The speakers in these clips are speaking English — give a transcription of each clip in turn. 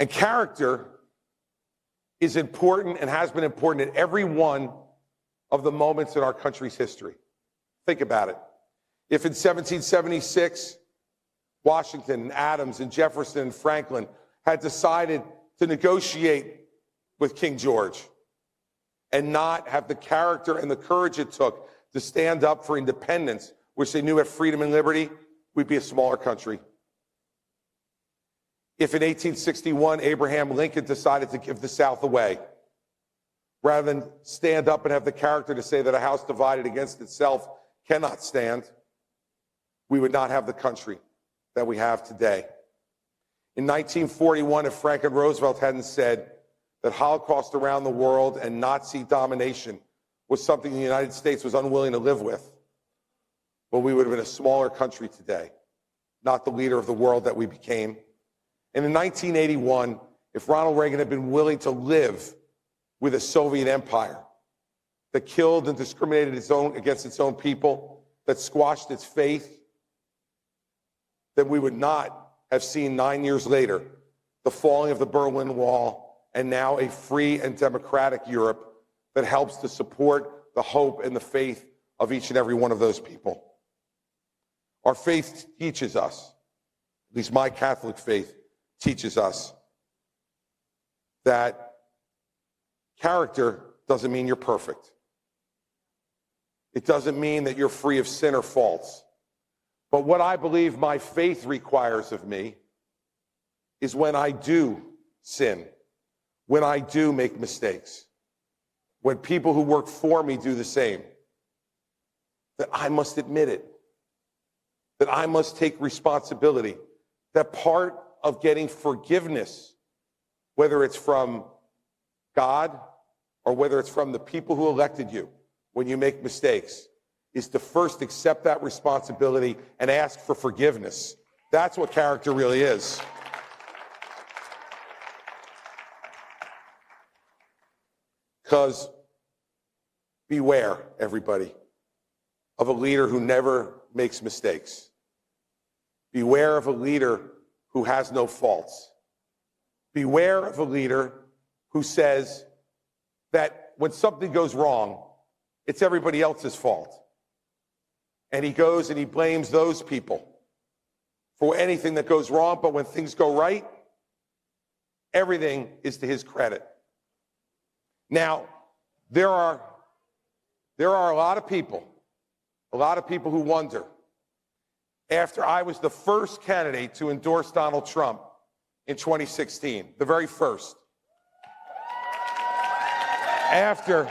And character is important and has been important at every one of the moments in our country's history. Think about it. If in 1776, Washington and Adams and Jefferson and Franklin had decided to negotiate with King George and not have the character and the courage it took to stand up for independence, which they knew had freedom and liberty, we'd be a smaller country. If in 1861, Abraham Lincoln decided to give the South away, rather than stand up and have the character to say that a house divided against itself cannot stand, we would not have the country that we have today. In 1941, if Franklin Roosevelt hadn't said that Holocaust around the world and Nazi domination was something the United States was unwilling to live with, well, we would have been a smaller country today, not the leader of the world that we became. And in 1981, if Ronald Reagan had been willing to live with a Soviet empire that killed and discriminated against its own people, that squashed its faith, then we would not have seen 9 years later the falling of the Berlin Wall and now a free and democratic Europe that helps to support the hope and the faith of each and every one of those people. Our faith teaches us, at least my Catholic faith teaches us, that character doesn't mean you're perfect. It doesn't mean that you're free of sin or faults. But what I believe my faith requires of me is when I do sin, when I do make mistakes, when people who work for me do the same, that I must admit it, that I must take responsibility, that part of getting forgiveness, whether it's from God or whether it's from the people who elected you when you make mistakes, is to first accept that responsibility and ask for forgiveness. That's what character really is. Because beware, everybody, of a leader who never makes mistakes. Beware of a leader who has no faults. Beware of a leader who says that when something goes wrong, it's everybody else's fault. And he goes and he blames those people for anything that goes wrong, but when things go right, everything is to his credit. Now, there are a lot of people who wonder, after I was the first candidate to endorse Donald Trump in 2016, the very first, after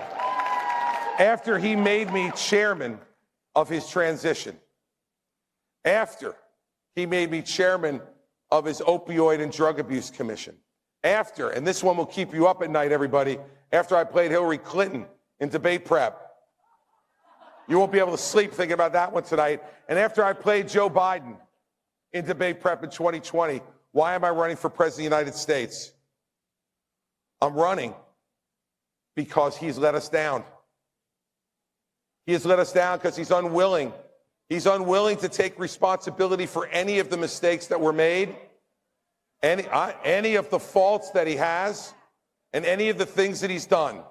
he made me chairman of his transition, after he made me chairman of his opioid and drug abuse commission, after, and this one will keep you up at night, everybody, after I played Hillary Clinton in debate prep. You won't be able to sleep thinking about that one tonight. And after I played Joe Biden in debate prep in 2020, why am I running for president of the United States? I'm running because he's let us down. He has let us down because he's unwilling. He's unwilling to take responsibility for any of the mistakes that were made, any of the faults that he has, and any of the things that he's done.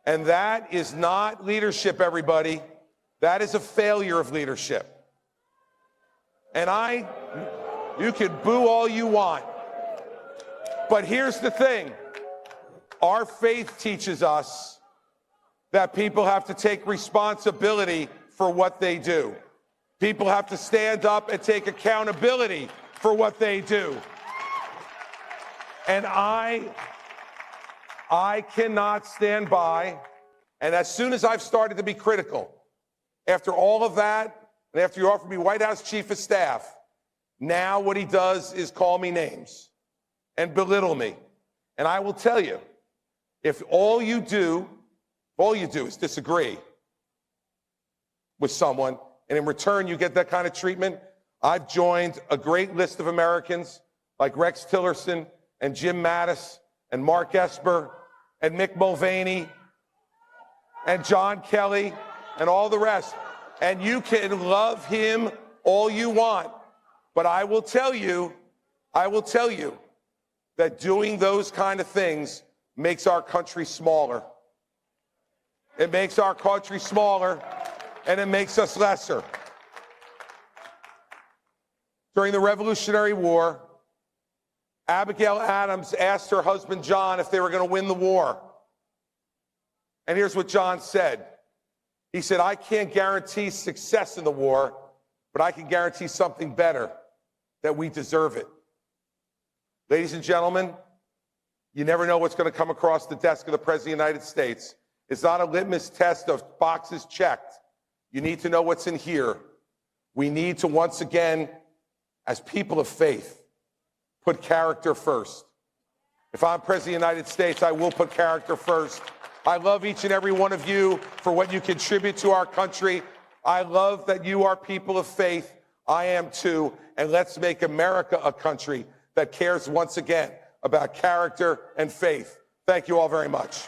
And that is not leadership, everybody. That is a failure of leadership. And you can boo all you want. But here's the thing. Our faith teaches us that people have to take responsibility for what they do. People have to stand up and take accountability for what they do. And I cannot stand by, and as soon as I've started to be critical, after all of that, and after you offered me White House Chief of Staff, now what he does is call me names and belittle me. And I will tell you, if all you do is disagree with someone, and in return you get that kind of treatment, I've joined a great list of Americans like Rex Tillerson and Jim Mattis and Mark Esper and Mick Mulvaney and John Kelly and all the rest. And you can love him all you want, but I will tell you that doing those kind of things makes our country smaller. It makes our country smaller, and it makes us lesser. During the Revolutionary War, Abigail Adams asked her husband John if they were going to win the war. And here's what John said. He said, I can't guarantee success in the war, but I can guarantee something better, that we deserve it. Ladies and gentlemen, you never know what's going to come across the desk of the President of the United States. It's not a litmus test of boxes checked. You need to know what's in here. We need to once again, as people of faith, put character first. If I'm President of the United States, I will put character first. I love each and every one of you for what you contribute to our country. I love that you are people of faith. I am too. And let's make America a country that cares once again about character and faith. Thank you all very much.